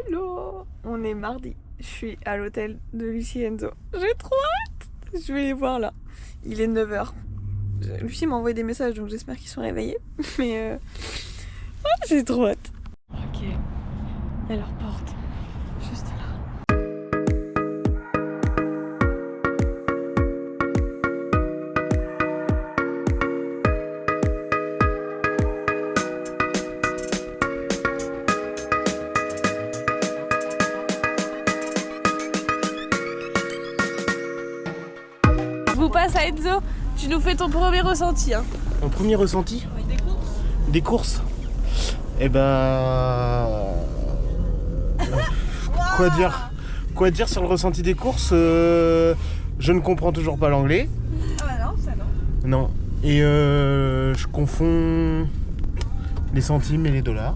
Hello. On est mardi. Je suis à l'hôtel de Lucie et Enzo. J'ai trop hâte. Je vais les voir là. Il est 9h. Lucie m'a envoyé des messages donc j'espère qu'ils sont réveillés. Mais j'ai trop hâte. Ok. Il y a leur porte. Juste là. Je vous passe à Enzo, tu nous fais ton premier ressenti. Hein. Mon premier ressenti? Des courses. Des courses? Eh ben... Quoi dire sur le ressenti des courses? Je ne comprends toujours pas l'anglais. Ah bah non, ça non. Non. Et je confonds les centimes et les dollars.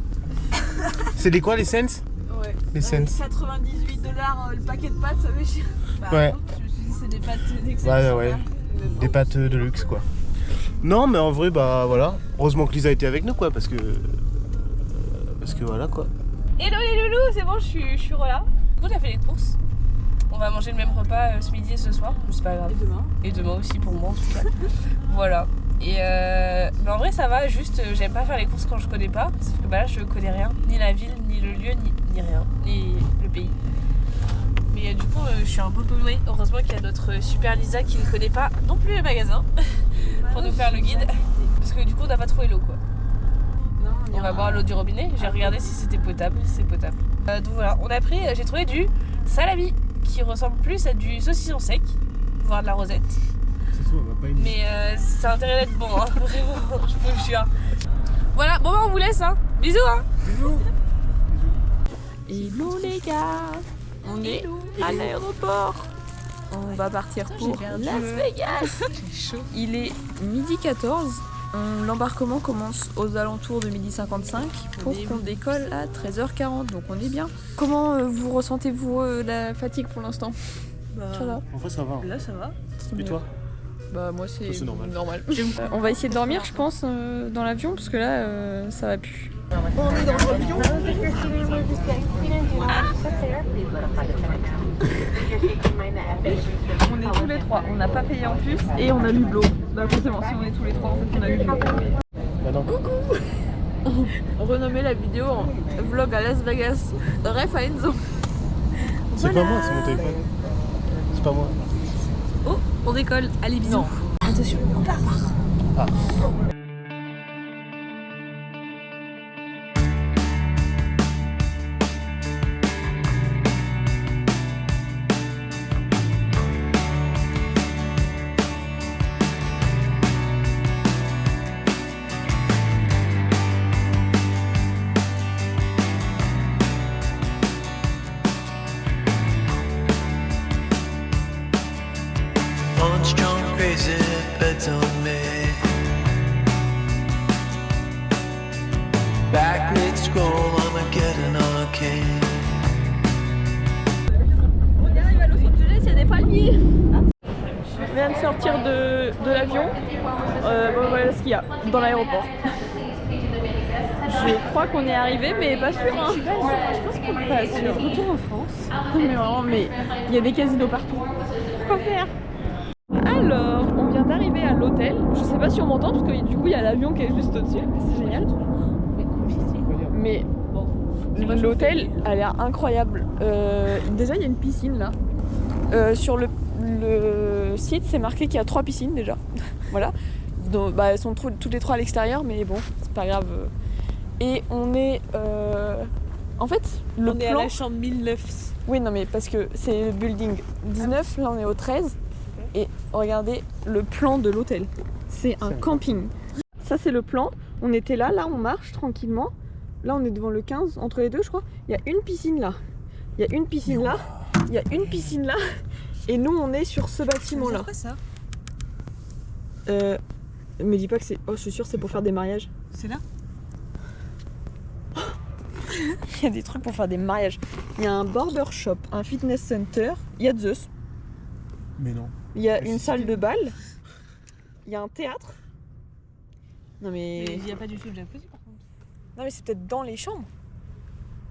C'est des quoi les cents? Ouais. Les cents. 98$ le paquet de pâtes, ça fait cher. Bah, Ouais. non, je me suis dit c'est des pâtes d'exception. Ouais. Mais bon. Des pâtes de luxe quoi. Non mais en vrai bah voilà. Heureusement que Lisa était avec nous quoi parce que voilà quoi. Hello les loulous, c'est bon, je suis là. Du coup, on a fait les courses. On va manger le même repas ce midi et ce soir, c'est pas grave. Et demain aussi pour moi en tout cas. Voilà. Et mais en vrai ça va, juste j'aime pas faire les courses quand je connais pas. Sauf que bah là je connais rien, ni la ville, ni le lieu, ni rien, ni le pays. Mais du coup je suis un peu paumée. Heureusement qu'il y a notre super Lisa qui ne connaît pas non plus les magasins pour nous faire le guide. Parce que du coup on n'a pas trouvé l'eau quoi. On va boire l'eau du robinet, j'ai regardé si c'était potable, c'est potable. Donc voilà, j'ai trouvé du salami qui ressemble plus à du saucisson sec, voire de la rosette. C'est ça, on va pas aimer. Mais ça a intérêt d'être bon, hein, vraiment, je vous le jure. Voilà, bon bah on vous laisse, hein. Bisous hein. Hello les gars. On est à l'aéroport. On va partir pour Las Vegas. Il est 12h14. L'embarquement commence aux alentours de 12h55 pour qu'on décolle à 13h40, donc on est bien. Comment vous ressentez-vous la fatigue pour l'instant? Ça va? En vrai ça va. Là ça va. Et toi? Bah moi c'est C'est normal. On va essayer de dormir je pense dans l'avion parce que là ça va plus. On est dans l'avion. On est tous les trois, on n'a pas payé en plus et on a lu de l'eau. Bah forcément si on est tous les trois en fait on a lu de l'eau. Bah Coucou. Renommer la vidéo en vlog à Las Vegas. Ref à Enzo. C'est pas moi, c'est mon téléphone. C'est pas moi. Oh, on décolle. Allez bisous. Attention, on part. Ah. Punch drunk crazy bets on me. Back mid scroll, I'm getting arcane. On arrive à Los Angeles, il y a des palmiers. Je viens de sortir de l'avion. Bon, voilà ce qu'il y a dans l'aéroport. Je crois qu'on est arrivé, mais pas sûr. Hein. Je pense qu'on est pas sûr. Retour en France. Mais vraiment, mais il y a des casinos partout. Quoi faire? Alors, on vient d'arriver à l'hôtel. Je sais pas si on m'entend parce que du coup il y a l'avion qui est juste au-dessus. C'est génial. Mais l'hôtel a l'air incroyable. Déjà il y a une piscine là. Sur le site c'est marqué qu'il y a 3 piscines déjà. Voilà. Donc, bah, elles sont toutes les 3 à l'extérieur mais bon c'est pas grave. Et on est en fait le On plan... est à la chambre 1009. Oui non mais parce que c'est le building 19, là on est au 13. Et regardez le plan de l'hôtel. C'est un camping. Ça c'est le plan. On était là on marche tranquillement. Là on est devant le 15, entre les deux je crois. Il y a une piscine là. Il y a une piscine là. Il y a une piscine là. Et nous on est sur ce bâtiment là. C'est quoi ça? Me dis pas que c'est... Oh je suis sûre c'est pour faire des mariages. C'est là? Il y a des trucs pour faire des mariages. Il y a un barbershop, un fitness center. Il y a Zeus. Mais non. Il y a une salle de bal. Il y a un théâtre. Non mais... Il n'y a pas du tout de jacuzzi par contre. Non mais c'est peut-être dans les chambres.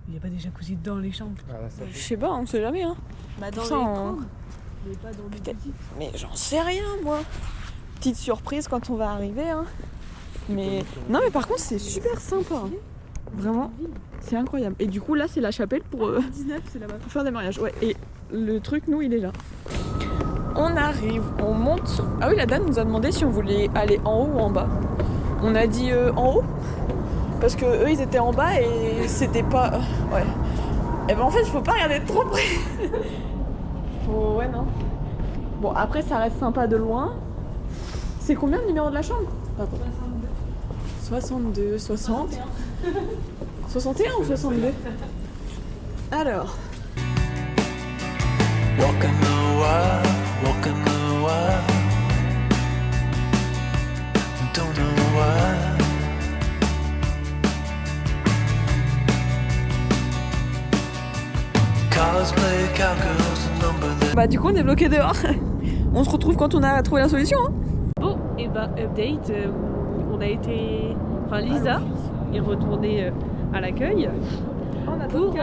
Il n'y a pas des jacuzzi dans les chambres. Je sais pas, on sait jamais. Hein. Bah dans Ça, les on- grandes, mais pas dans les petites. Mais j'en sais rien, moi. Petite surprise quand on va arriver. Hein. Mais non, mais par contre, c'est super sympa. Hein. Vraiment, c'est incroyable. Et du coup, là, c'est la chapelle pour 19, c'est là-bas. faire des mariages. Ouais. Et le truc, nous, il est là. On arrive, on monte. Ah oui, la dame nous a demandé si on voulait aller en haut ou en bas. On a dit en haut parce que eux, ils étaient en bas et c'était pas. Ouais. Et ben en fait, il faut pas regarder de trop près. Ouais, non. Bon, après, ça reste sympa de loin. C'est combien le numéro de la chambre? Attends. 62, 60. 61 ou 62? Alors. Walking the wild, walking the wild. Don't know why. Cosplay cowgirls, number the Bah, du coup, on est bloqué dehors. On se retrouve quand on a trouvé la solution. Hein. Bon, et bah, update. On a été. Enfin, Lisa est retournée à l'accueil. On a Pour.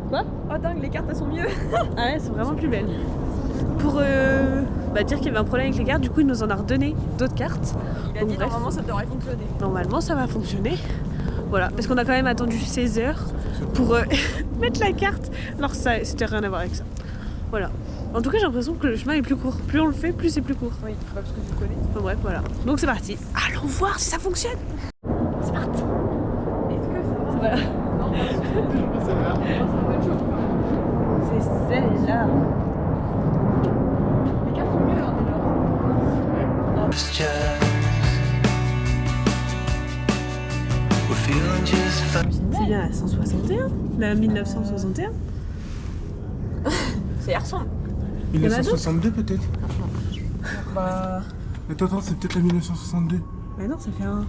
Quoi? Oh dingue, les cartes elles sont mieux. Ah ouais, elles sont vraiment plus belles. Pour dire qu'il y avait un problème avec les cartes, du coup, il nous en a redonné d'autres cartes. Il a Donc, dit bref. normalement ça devrait fonctionner. Normalement, ça va fonctionner. Voilà, parce qu'on a quand même attendu 16 heures pour mettre la carte. Alors, ça, c'était rien à voir avec ça. Voilà. En tout cas, j'ai l'impression que le chemin est plus court. Plus on le fait, plus c'est plus court. Oui, bah parce que tu connais. Enfin, bref, voilà. Donc, c'est parti. Allons voir si ça fonctionne. C'est parti. Est-ce que ça va? C'est celle-là. Les cartes sont mieux hein, déjà. jazz. We're feeling just fine. C'est bien la 161, la 1961. Ça y ressemble. 1962 peut-être. Bah. Attends, c'est peut-être la 1962. Mais non, ça fait un.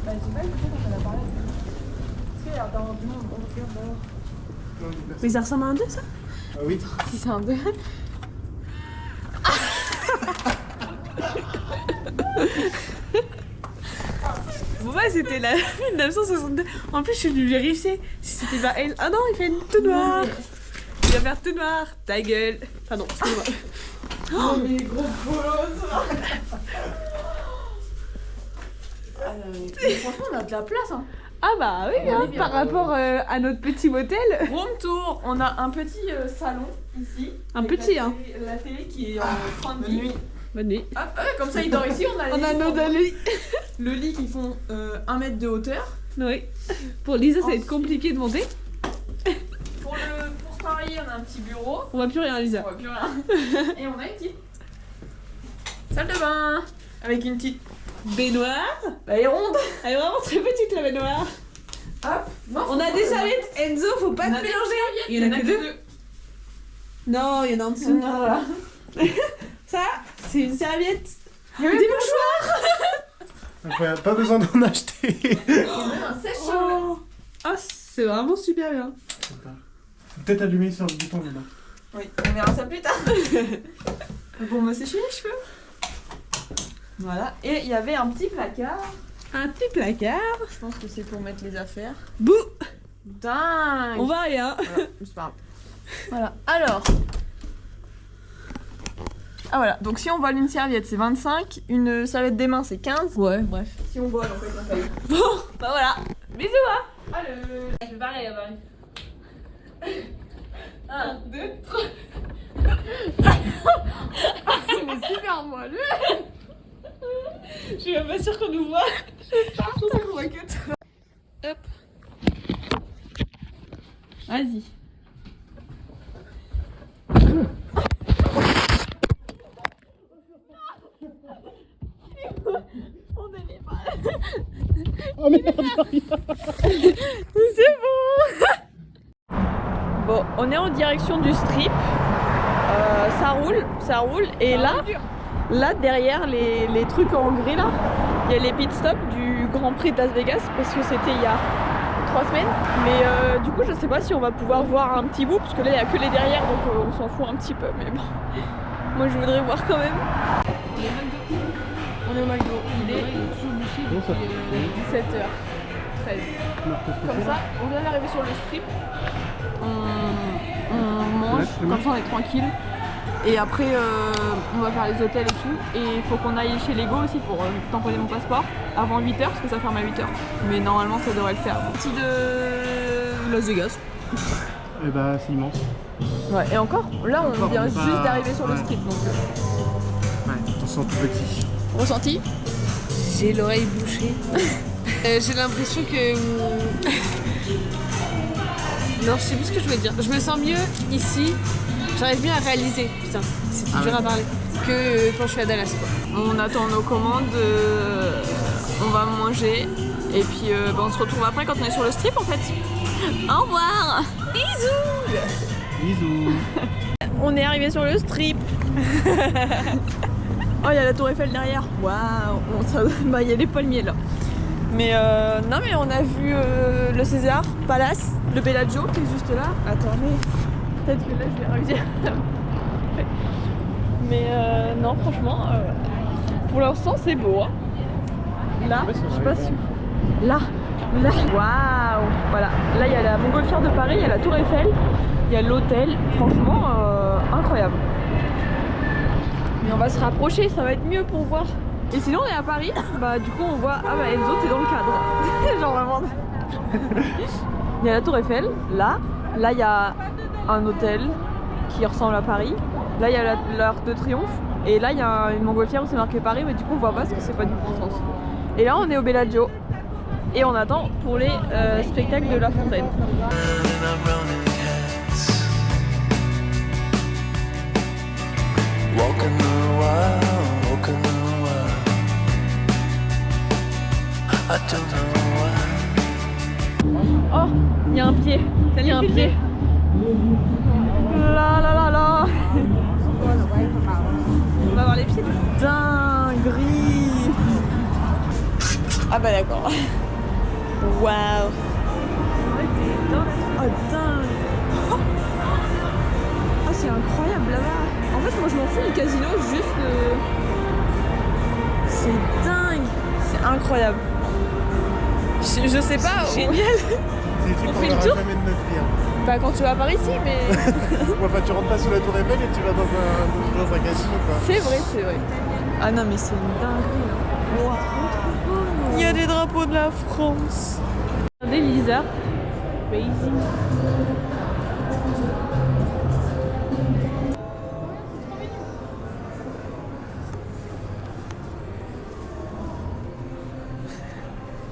Bah, j'ai pas écouté quand elle a parlé. Est-ce qu'il y a d'avoir du monde? On regarde d'abord. Mais ça ressemble à un 2, ça? Ah oui. Si c'est un 2. Pour moi, c'était la 1962. En plus, je suis venue vérifier si c'était pas elle. Ah non, il fait une tout noire. Il va faire tout noir. Ta gueule. Pardon, excuse-moi. Oh, mais les gros bolos. Franchement, on a de la place. Hein. Ah bah oui, hein, par rapport à notre petit motel. Room tour, on a un petit salon ici. Un Avec petit, la hein. télé- La télé qui est en fin de vie. Bonne nuit. Hop, comme ça il dort ici, on a, On a les- nos lit. le lit qui font 1 mètre de hauteur. Oui. Pour Lisa, ça va être compliqué de monter. Pour travailler, on a un petit bureau. On voit plus rien, On Lisa. voit plus rien. Et on a une petite salle de bain avec une petite Baignoire. Elle est ronde. Elle est vraiment très petite, la baignoire. Hop. Non, On a des serviettes. Enzo, faut pas te mélanger. Il y en a que deux. Non, il y en a en dessous. Non, voilà. Ça, c'est une serviette. Il y a même Des mouchoirs. Incroyable, pas besoin d'en acheter. un sèche-cheveux. Oh. Ah, c'est vraiment super bien. Peut-être allumer sur le bouton là-bas. Oui, on verra ça plus tard. Pour me sécher les cheveux. Voilà. Et il y avait un petit placard. Un petit placard. Je pense que c'est pour mettre les affaires. Bouh. Dingue. On voit rien. Voilà, c'est pas grave. Voilà. Alors. Ah voilà. Donc si on vole une serviette, c'est 25. Une serviette des mains, c'est 15. Ouais, bref. Si on vole, on fait ça. Bon, bah voilà. Bisous, hein. Allez. Je vais pareil à Paris. 1, 2, 3. On est super moelleux. Je suis même pas sûre qu'on nous voit. Je pense qu'on voit que toi. Hop. Vas-y. On est libre. Oh merde. C'est bon. Bon, on est en direction du strip. Ça roule. Et là derrière les trucs en gris là, il y a les pit stops du Grand Prix de Las Vegas parce que c'était il y a 3 semaines. Mais du coup, je sais pas si on va pouvoir voir un petit bout parce que là il y a que les derrière donc on s'en fout un petit peu. Mais bon, moi je voudrais voir quand même. On est au McDo. Il est 17h13. 13. Comme ça, on vient d'arriver sur le strip. On mange, comme ça on est tranquille. Et après, on va faire les hôtels et tout. Et il faut qu'on aille chez Lego aussi pour tamponner mon passeport avant 8h parce que ça ferme à 8h. Mais normalement, ça devrait le faire. Petit de Las Vegas. Et bah, c'est immense. Ouais, et encore, là on vient pas... juste d'arriver sur le strip donc. Ouais, on sent tout petit. Ressenti? J'ai l'oreille bouchée. J'ai l'impression que. Non, je sais plus ce que je voulais dire. Je me sens mieux ici. J'arrive mieux à réaliser. Putain, c'est dur à parler. Que quand je suis à Dallas, quoi. On attend nos commandes, on va manger. Et puis on se retrouve après quand on est sur le strip en fait. Au revoir! Bisous! Bisous. On est arrivé sur le strip. Oh, il y a la tour Eiffel derrière. Waouh! Bah, il y a les palmiers là. Mais non, mais on a vu le César Palace, le Bellagio qui est juste là. Attendez, peut-être que là je vais réussir. Mais non, franchement, pour l'instant c'est beau. Hein. Là, je sais pas si. Là, waouh! Voilà, là il y a la Montgolfière de Paris, il y a la tour Eiffel, il y a l'hôtel. Franchement, incroyable. Mais on va se rapprocher, ça va être mieux pour voir. Et sinon on est à Paris, bah du coup on voit, ah bah Enzo t'es dans le cadre. Genre vraiment. Il y a la tour Eiffel, là il y a un hôtel qui ressemble à Paris, là il y a l'Arc de Triomphe, et là il y a une montgolfière où c'est marqué Paris, mais du coup on voit pas parce que c'est pas du bon sens. Et là on est au Bellagio, et on attend pour les spectacles de La Fontaine. Walking the wild, walking the wild. I don't know why. Oh, il y a un pied. Il y a un pied. Là là là là. On va voir les pieds. Dinguerie. Ah bah d'accord. Waouh. Oh dingue. Oh c'est incroyable là-bas. En fait moi je m'en fous du casino, juste c'est dingue. C'est incroyable. Je sais pas. Génial. C'est des trucs On qu'on fait le verra tour jamais de notre vie. Hein. Bah quand tu vas à Paris si mais. Enfin, tu rentres pas sous la tour Eiffel et tu vas dans un casino quoi. C'est vrai, c'est vrai. Ah non mais c'est une dinguerie là. Wow. Il y a des drapeaux de la France. Regardez Lisa. Amazing.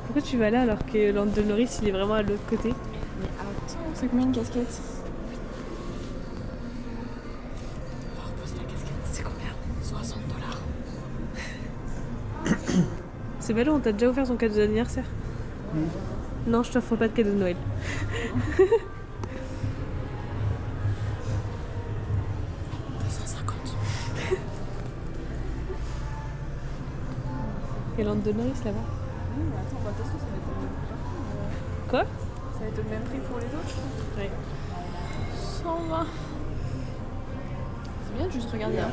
Pourquoi tu vas là alors que Lando Norris il est vraiment à l'autre côté? Mais attends, c'est combien une casquette? On va reposer la casquette, c'est combien? 60 $. C'est ballot, on t'a déjà offert son cadeau d'anniversaire? Non, je t'offre pas de cadeau de Noël. Et Lando Norris là-bas. Attends, bah, de toute façon, ça va être le même prix. Quoi? Ça va être le même prix pour les autres? Oui. 120. C'est bien de juste regarder. Hein.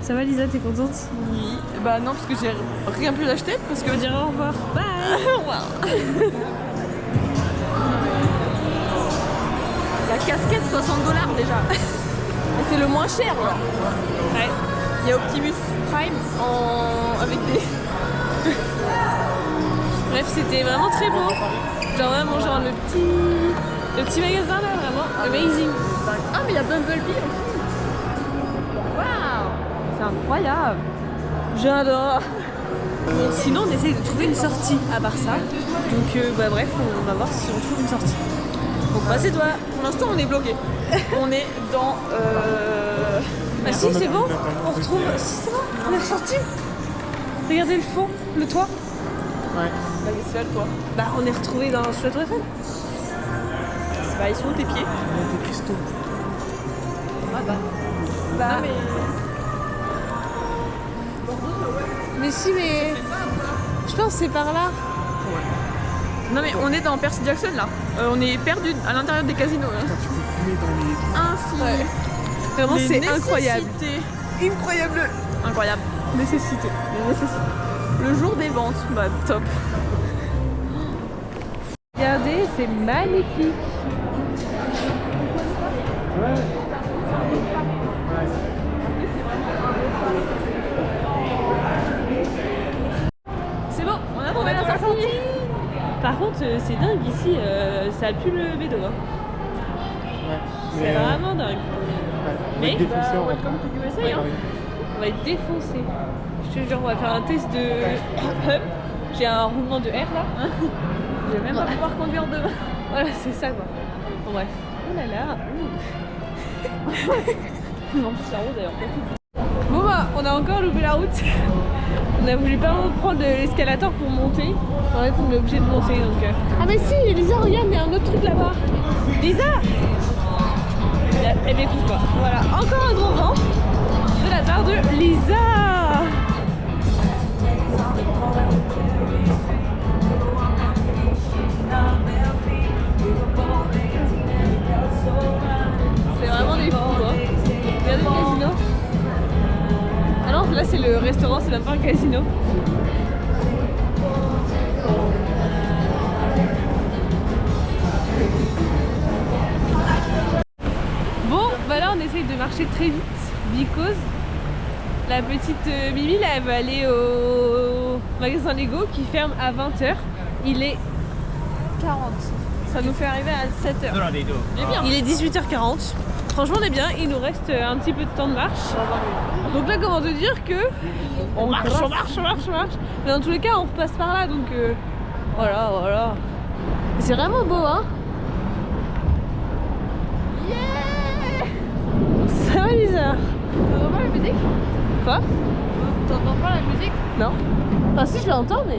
Ça va Lisa, t'es contente? Oui. Bah non, parce que j'ai rien pu l'acheter, parce que je veux dire au revoir. Bye. Au revoir. La casquette 60 $ déjà. Et c'est le moins cher là. Ouais. Il y a Optimus Prime avec des. Bref, c'était vraiment très beau. Genre vraiment genre le petit magasin là, vraiment amazing. Ah mais il y a Bumblebee aussi. Waouh, c'est incroyable. J'adore. Sinon on essaye de trouver une sortie à part ça. Donc bah bref, on va voir si on trouve une sortie. Donc bah c'est toi. Pour l'instant on est bloqué. On est dans Ah si c'est bon. On retrouve. Si c'est bon. On est ressorti. Regardez le fond, le toit. Ouais. Bah mais c'est là le toit. Bah on est retrouvé dans sur la tour Eiffel. Bah ils sont où tes pieds? Des cristaux. Ah bah. Bah mais. Mais si, mais. Je pense que c'est par là. Non mais on est dans Percy Jackson là. On est perdu à l'intérieur des casinos là. Quand tu peux fumer dans les trucs. Infini. Ouais. Vraiment, Les c'est incroyable. Incroyable. Incroyable. Nécessité. Les nécessités. Le jour des ventes, bah top. Regardez, c'est magnifique. C'est bon, on a trouvé la sortie. Par contre, c'est dingue ici, ça a pu le bédo. Hein. C'est vraiment dingue. Mais welcome to USA, hein. On va être défoncé. Je te jure, on va faire un test de pump. J'ai un roulement de R là. Hein. Je vais même pas pouvoir conduire demain. Voilà, c'est ça quoi. Bon bref. Oh là là. En plus la route d'ailleurs. Bon bah, on a encore loupé la route. On a voulu pas prendre l'escalator pour monter. En fait, on est obligé de monter donc. Ah mais si, Lisa, regarde, il y a un autre truc là-bas. Lisa. Elle m'écoute pas. Voilà, encore un grand vent de la part de Lisa. C'est vraiment des fous, hein. Regardez le casino. Ah non, là c'est le restaurant, c'est même pas un casino. Bon, bah là on essaye de marcher très vite, because la petite Mimi là elle va aller au magasin Lego qui ferme à 20h. Il est 40. Ça nous fait arriver à 7h. Il est 18h40. Franchement on est bien, il nous reste un petit peu de temps de marche. Donc là comment te dire que on marche. Mais dans tous les cas on repasse par là donc voilà. C'est vraiment beau hein. Yeah. Ça va Lisa? T'entends pas la musique? Quoi? T'entends pas la musique? Non. Enfin si je l'entends mais...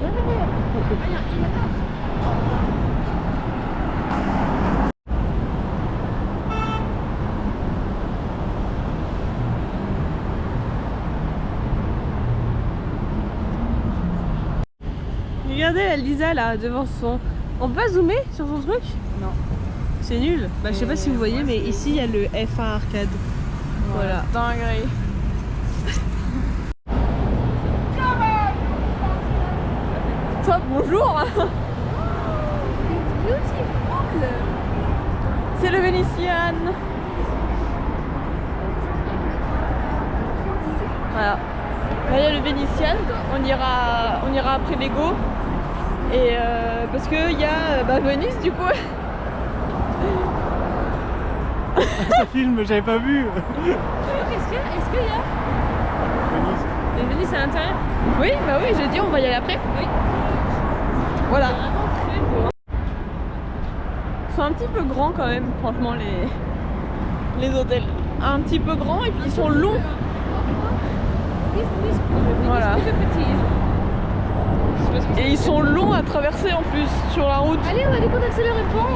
Regardez la Lisa là devant son... On peut pas zoomer sur son truc? Non. C'est nul. Bah je sais pas si vous voyez mais ici il y a le F1 arcade. Voilà. Dinguerie. Top, bonjour. C'est le Vénitian. Voilà. Là, il y a le Vénitian. On ira après Lego. Et parce que il y a Venise du coup. Ça filme, j'avais pas vu. Est-ce qu'il y a le Venise à l'intérieur? Oui, bah oui, j'ai dit on va y aller après. Oui. Voilà. C'est vraiment très beau. Ils sont un petit peu grands quand même, franchement les hôtels. Un petit peu grands et puis ils sont longs. Voilà. Et ils sont longs à traverser en plus sur la route. Allez, on va découvrir d'accélérer pas.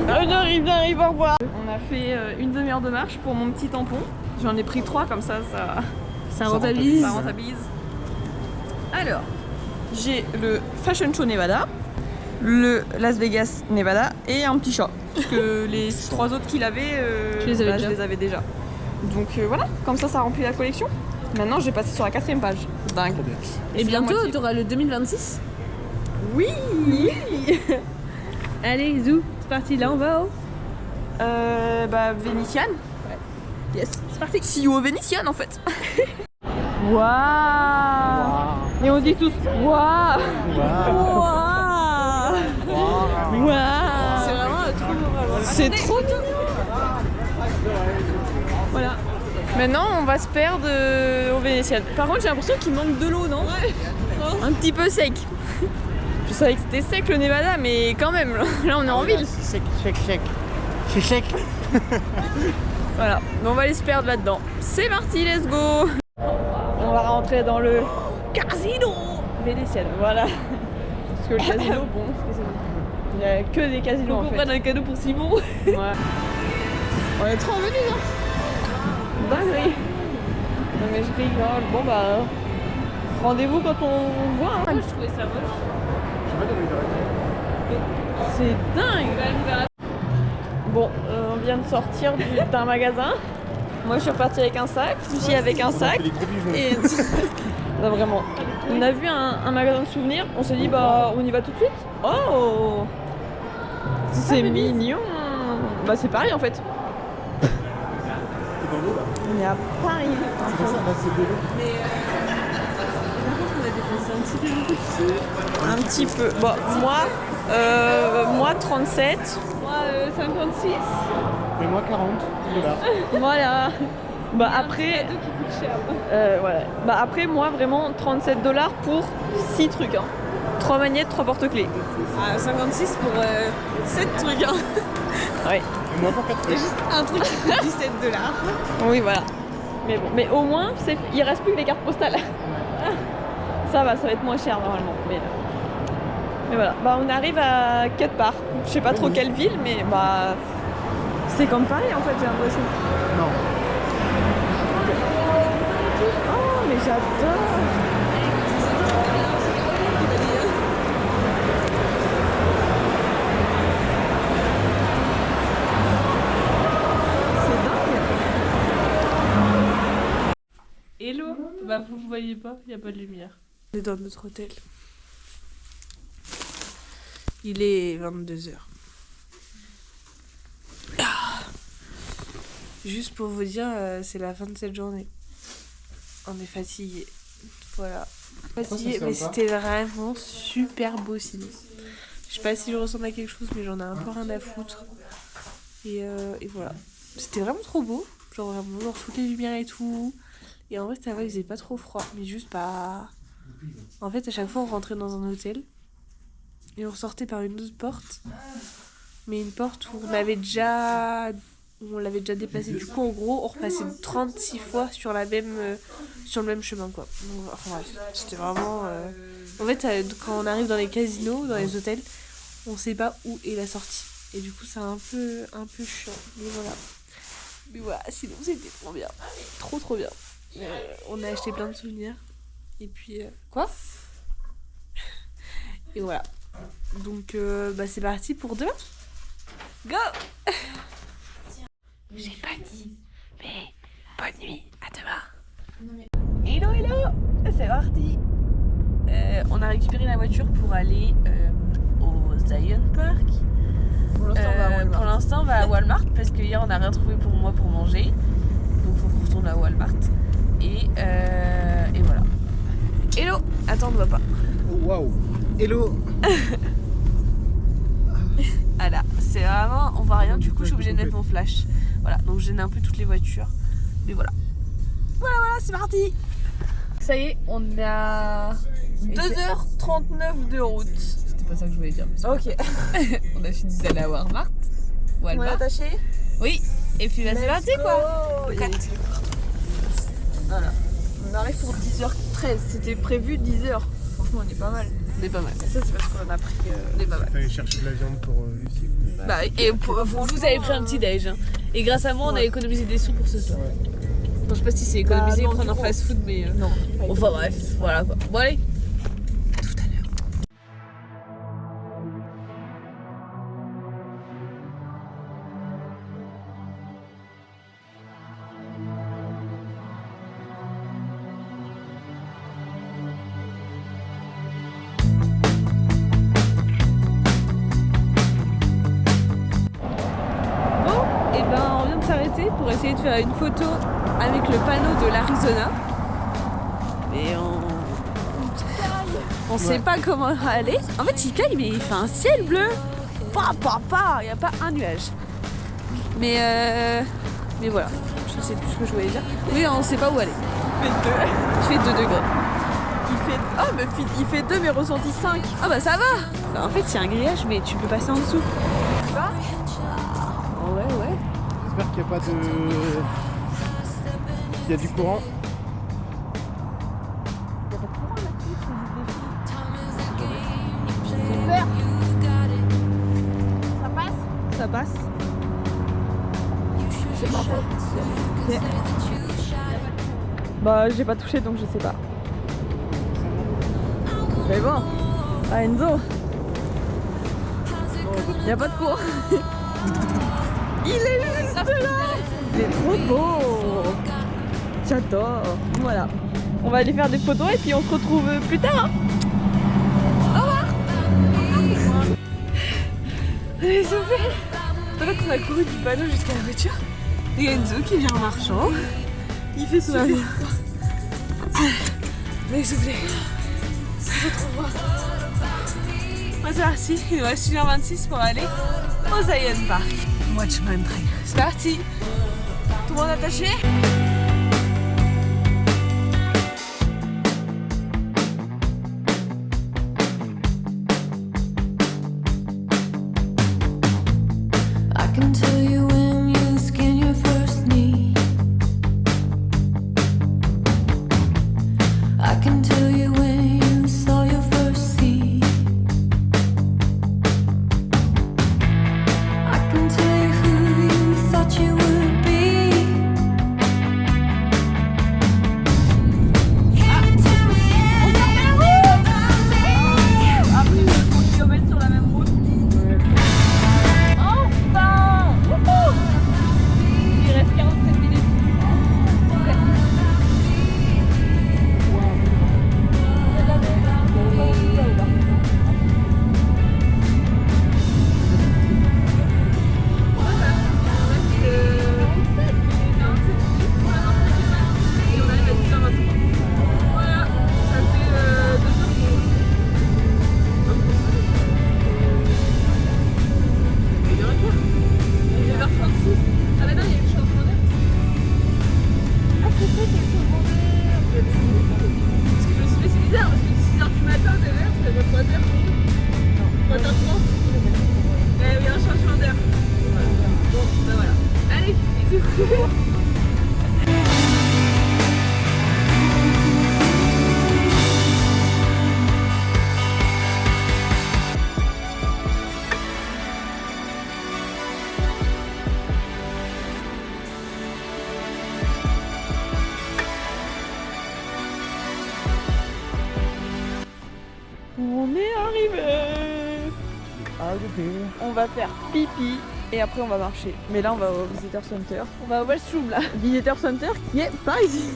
On arrive, au revoir. On a fait une demi-heure de marche pour mon petit tampon. J'en ai pris 3 comme ça rentabilise. Alors, j'ai le Fashion Show Nevada, le Las Vegas Nevada et un petit chat. Parce que les 3 autres qu'il avait, je les avais déjà. Donc voilà, comme ça remplit la collection. Maintenant, je vais passer sur la 4ème page. Dingue. Et bientôt, tu auras le 2026. Oui. Allez, zou, c'est parti. Là, on va au Vénitian. Ouais. Yes, c'est parti. See you au Vénitian en fait. Waouh. Et on dit tous waouh. Waouh. C'est vraiment trop beau. C'est trop mignon. Voilà. Maintenant, on va se perdre au Vénitian. Par contre, j'ai l'impression qu'il manque de l'eau, non? Ouais. Un petit peu sec. Je savais que c'était sec le Nevada, mais quand même, là on est en ville. Sec. C'est sec. Voilà, donc on va aller se perdre là-dedans. C'est parti, let's go. On va rentrer dans le casino Vénitian, voilà. Parce que le casino, bon, il n'y a que des casinos en fait. On prenne un cadeau pour Simon. Ouais. On est trop en Venise, hein. Dinguerie. Non mais je rigole. Bon bah rendez-vous quand on voit. Hein. Je trouvais ça moche. C'est dingue. Bon, on vient de sortir d'un magasin. Moi je suis repartie avec un sac, Lucie avec un sac. Les gros bijoux. Et non, vraiment. On a vu un magasin de souvenirs, on s'est dit bah on y va tout de suite. Oh, c'est mignon. Bah c'est Paris en fait. C'est dans l'eau là. On est à Paris. C'est pour ça, là c'est de l'eau. Mais on a dépensé un petit peu beaucoup dessus. Un petit peu. Bon, moi 37. Moi 56. Et moi 40 $. Voilà. Bah après. Voilà. Bah après moi vraiment 37 $ pour 6 trucs. Hein. 3 magnettes, 3 porte-clés. Ah, 56 pour 7 trucs. Hein. Ouais. Et moi pour 4 Et juste un truc qui coûte 17 $. Oui voilà. Mais bon. Mais au moins il reste plus que les cartes postales. Ça va être moins cher normalement. Mais voilà. Bah on arrive à Quat'Part. Je sais pas trop quelle ville, mais bah c'est comme Paris en fait j'ai l'impression. Non. Oh mais j'adore. C'est dingue. Hello. Bah vous ne voyez pas, il n'y a pas de lumière. On est dans notre hôtel. Il est 22h. Juste pour vous dire, c'est la fin de cette journée. On est fatigué. Voilà. Fatigué, mais c'était vraiment super beau sinon. Je sais pas si je ressemble à quelque chose, mais j'en ai un peu rien à foutre. Et voilà. C'était vraiment trop beau. Genre vraiment, genre toutes les lumières et tout. Et en vrai, ça va, il faisait pas trop froid. Mais juste pas. En fait, à chaque fois, on rentrait dans un hôtel. Et on sortait par une autre porte. Mais une porte où on l'avait déjà déplacée. Du coup, en gros, on repassait 36 fois sur le même chemin, quoi. Donc, enfin bref, c'était vraiment... En fait, quand on arrive dans les casinos, dans les hôtels, on sait pas où est la sortie. Et du coup, c'est un peu chiant. Mais voilà, sinon, c'était trop bien. Trop bien. On a acheté plein de souvenirs. Et puis... Quoi ? Et voilà. Donc, c'est parti pour demain. Go! J'ai pas dit, mais bonne nuit, à demain. Hello, c'est parti. On a récupéré la voiture pour aller au Zion Park. Pour l'instant, on va à Walmart parce que hier on n'a rien trouvé pour moi pour manger. Donc faut qu'on retourne à Walmart. Et voilà. Hello! Attends, on ne voit pas. Waouh. Hello. Voilà, c'est vraiment, on voit rien, du coup je suis obligée de mettre mon flash. Voilà, donc je gêne un peu toutes les voitures. Mais voilà. Voilà, c'est parti. Ça y est, on a 2h39 de route. C'était pas ça que je voulais dire. Ok. On a fini d'aller à Walmart. On est attaché. Oui, et puis c'est parti quoi. Voilà. On arrive pour 10h13, c'était prévu 10h. Franchement on est pas mal. On est pas mal. Ça c'est parce qu'on a pris... On est pas mal. Il fallait chercher de la viande pour Lucie. Bah, et vous avez pris un petit déj. Hein. Et grâce à moi, on a économisé des sous pour ce soir. Non, je sais pas si c'est économisé non, prendre un du coup. fast-food, mais. Non. Enfin bref, voilà quoi. Bon, allez. Tout à l'heure. Et ben on vient de s'arrêter pour essayer de faire une photo avec le panneau de l'Arizona. Mais on sait pas comment aller. En fait il caille mais il fait un ciel bleu. Il n'y a pas un nuage. Mais voilà, je sais plus ce que je voulais dire. Oui, on sait pas où aller. Il fait 2 degrés. Il fait 2 mais ressenti 5. Ah bah ça va. Bah, en fait c'est un grillage mais tu peux passer en dessous. Tu vois? Ouais. J'espère qu'il n'y a pas de... Il y a du courant. J'ai peur. Ça passe. C'est pas fait. Bah j'ai pas touché donc je sais pas. Mais bon. Ah Enzo. Y'a pas de courant. Il est juste là. Il est trop beau. J'adore. Voilà. On va aller faire des photos et puis on se retrouve plus tard. Hein. Au revoir. Allez, soufflez. En fait, on a couru du panneau jusqu'à la voiture. Et Enzo qui vient en marchant. Il fait souffler. Allez, soufflez. C'est trop beau. Moi, c'est parti. Il nous reste 1h26 pour aller au Zion Park. Watchman Trail. C'est parti. Tout le monde attaché? I can tell you when you skin your first knee. I can tell you when you saw your first seed. I can tell you who you thought you would be. You can tell me Après, il faut 3 km sur la même route. Enfin! Wouhou! Il reste 47 minutes. On est arrivé. On va faire pipi et après on va marcher. Mais là on va au Visitor Center. On va au Washroom là. Visitor Center qui est par ici.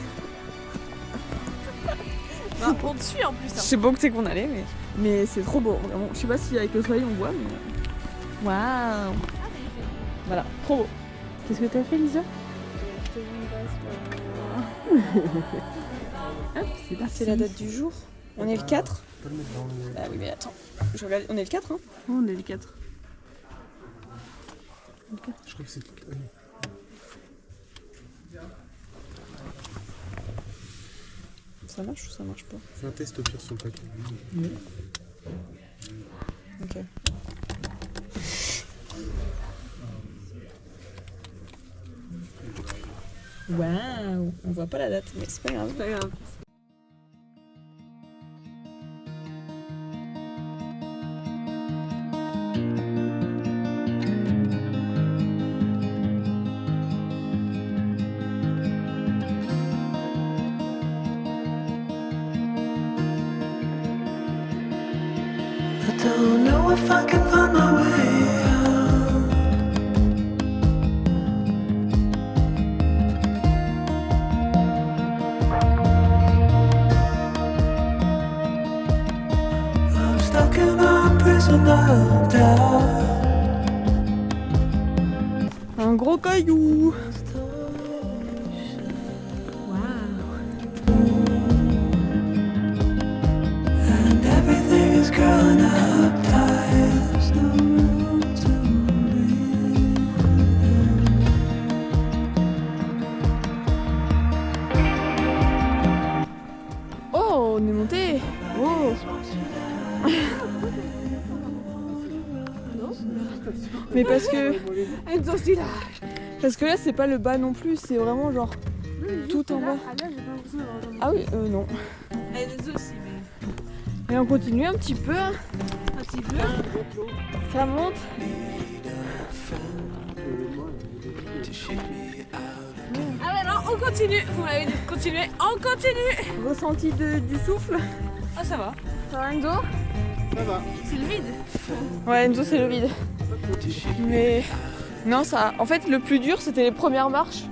Bah, on te suit en plus. Hein. Je sais pas où c'est qu'on allait mais c'est trop beau vraiment. Je sais pas si avec le soleil on voit mais... Waouh. Voilà, trop beau. Qu'est-ce que t'as fait Lisa? Hop, c'est parti. C'est la date du jour. On est le 4. Ah oui mais attends, je regarde. On est le 4 hein? On est le 4. Je crois que c'est... Ça marche ou ça marche pas? Fais un test au pire sur le paquet. Ok. Waouh, on voit pas la date, mais c'est pas grave. C'est pas grave. I don't know if I can find my way out. I'm stuck in a prison of doubt. Un gros caillou. And everything is growing up tight. There's no room to breathe. Oh, on est monté. Oh. Mais parce que là c'est pas le bas non plus, c'est vraiment genre tout en bas. Ah oui, non. Et on continue un petit peu. Un petit peu. Ça monte. Ah bah non, on continue. Vous m'avez dit de continuer, on continue. Ressenti du souffle. Ah ça va. Ça va Enzo? Ça va. C'est le vide. Ouais Enzo c'est le vide. Mais Non, ça. En fait, le plus dur, c'était les premières marches.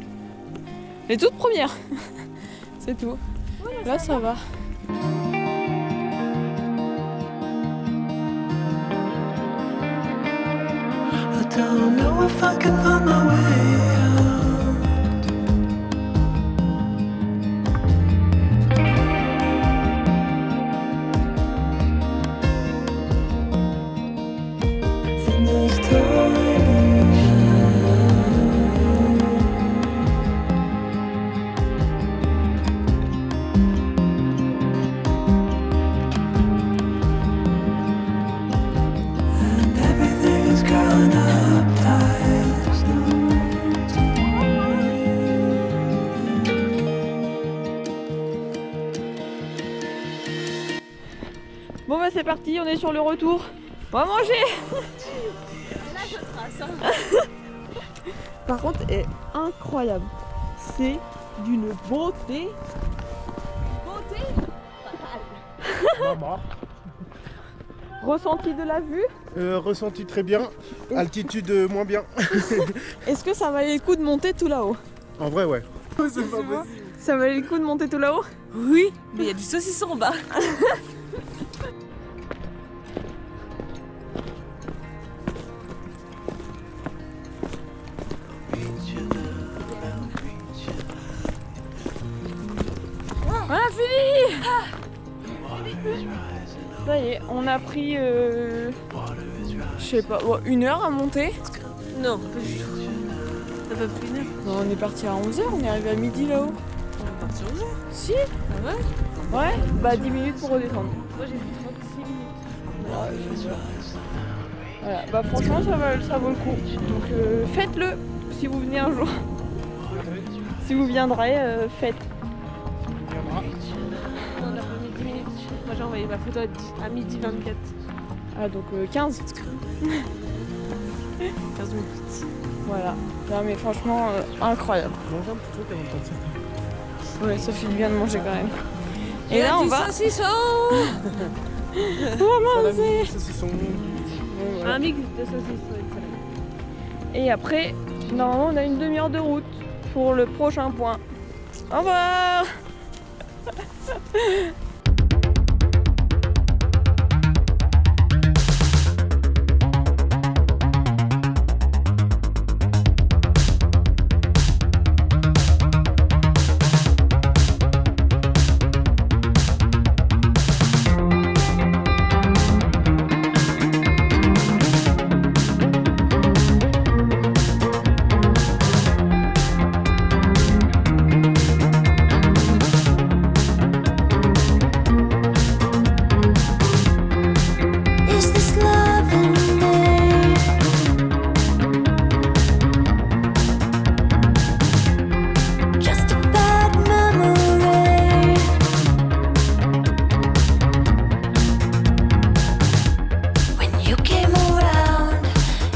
Les toutes premières. C'est tout. Là, ça va. I don't know if I can find my way out. In this tiny and everything is curling up tight. There's no room to Bon bah c'est parti, on est sur le retour. On va manger. Par contre, elle est incroyable. C'est d'une beauté. Ressenti de la vue. Ressenti très bien, altitude moins bien. Est-ce que ça valait le coup de monter tout là-haut? En vrai, ouais. Ça valait le coup de monter tout là-haut? Oui, mais il y a du saucisson en bas. Voilà, fini. Ça y est, on a pris, je sais pas, 1 heure à monter. Non, pas du tout. T'as pas pris une heure? Non, on est parti à 11h, on est arrivé à midi là-haut. On est parti 11 heures. Si? Ah ouais? Ouais, bah 10 minutes pour redescendre. Moi j'ai pris 36 minutes. Ouais, c'est sûr. Voilà, bah franchement ça vaut le coup. Donc faites-le si vous venez un jour. Si vous viendrez, faites. Non, on a pas mis 10 minutes. Moi j'ai envoyé ma photo à midi 24. Ah donc 15. 15 minutes. Voilà. Non mais franchement incroyable. Mange un petit truc avant de partir. Ouais, ça fait du bien de manger quand même. Et là on va Saucisson. manger. Saucisson. Un mix de saucisson et de salade. Et après, normalement on a une demi-heure de route pour le prochain point. Au revoir. Is this love in me? Just a bad memory. When you came around,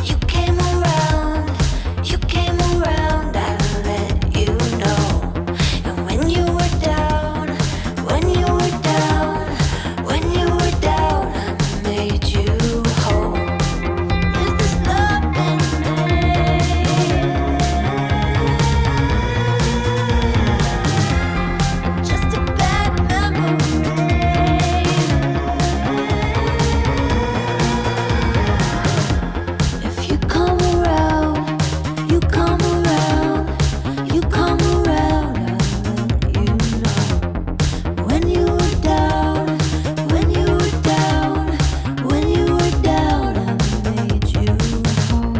you came around, you came around, I let you know. And when you were down, when you were down, when you were down, I made you whole. Is this love in me? Just a bad memory. If you come around, you come around, you come around, I let you know. When you were down, when you were down, when you were down, I made you whole.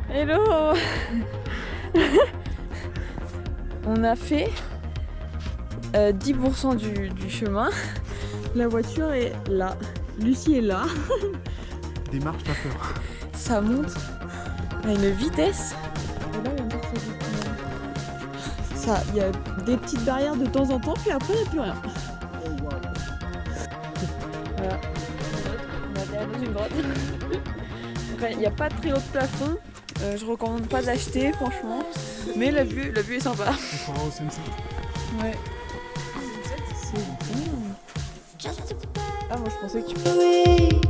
Hello. On a fait 10% du chemin. La voiture est là. Lucie est là. Des marches, t'as peur. Ça monte à une vitesse. Et là, il y a encore ça. Il y a des petites barrières de temps en temps, puis après, il n'y a plus rien. Voilà. On va aller dans une grotte. Enfin, il n'y a pas de très haut de plafond. Je recommande pas d'acheter, franchement. Mais la vue est sympa. On fera au sunset. Ouais. C'est bon. Just a bad Ah, moi je pensais que tu memory.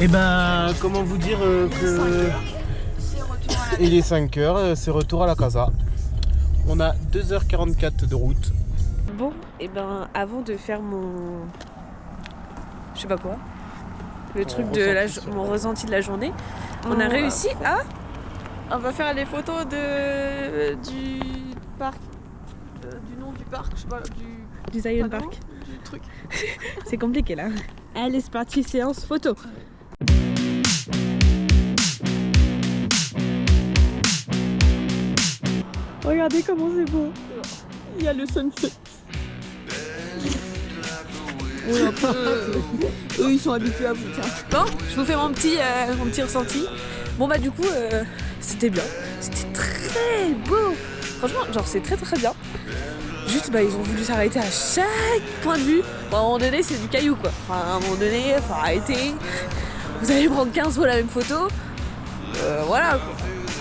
Et ben, comment vous dire que... Il est 5 heures, c'est retour à la casa. On a 2h44 de route. Bon, et ben avant de faire mon... je sais pas quoi, le truc de mon ressenti de la journée, on a réussi à... On va faire les photos du parc. Du nom du parc, je sais pas, Du Zion panneau, Park. du truc. C'est compliqué là. Allez, c'est parti, séance photo. Regardez comment c'est beau. Il y a le sunset. Eux ils sont habitués à vous, tiens. Bon, je vous fais mon petit ressenti. Bon bah du coup, c'était bien. C'était très beau. Franchement, genre c'est très très bien. Juste bah ils ont voulu s'arrêter à chaque point de vue. Bon, à un moment donné c'est du caillou quoi. Enfin, à un moment donné, faut arrêter. Vous allez prendre 15 fois la même photo. Voilà quoi.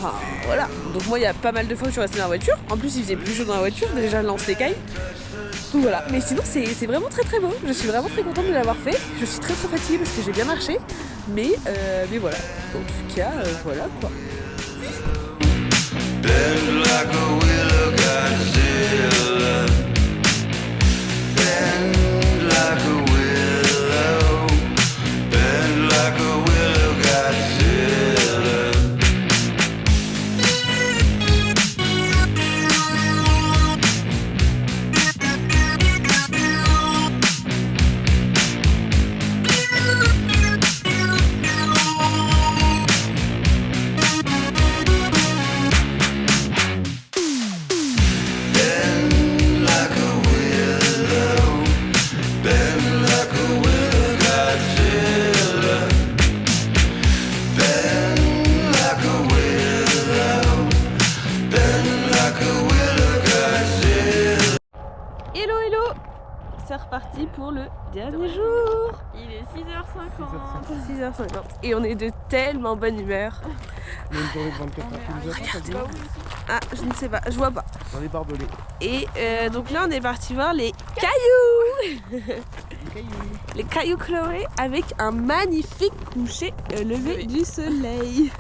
Enfin, voilà. Donc moi il y a pas mal de fois que je suis restée dans la voiture. En plus il faisait plus chaud dans la voiture, déjà le lance-écaille. Donc voilà, mais sinon c'est vraiment très très beau. Je suis vraiment très contente de l'avoir fait. Je suis très très fatiguée parce que j'ai bien marché. Mais voilà. En tout cas, voilà quoi. Bend like a willow, Godzilla. Bend like a willow. Bend like a willow, Godzilla. Hello hello. C'est reparti pour le dernier jour. Il est 6h50. 6h50. Et on est de tellement bonne humeur. Il y a une journée de 24 heures qui nous attend, ça dit. Ah, je ne sais pas, je vois pas. Dans les barbelés. Et donc là on est parti voir les cailloux. Les cailloux Chloé avec un magnifique coucher lever du soleil.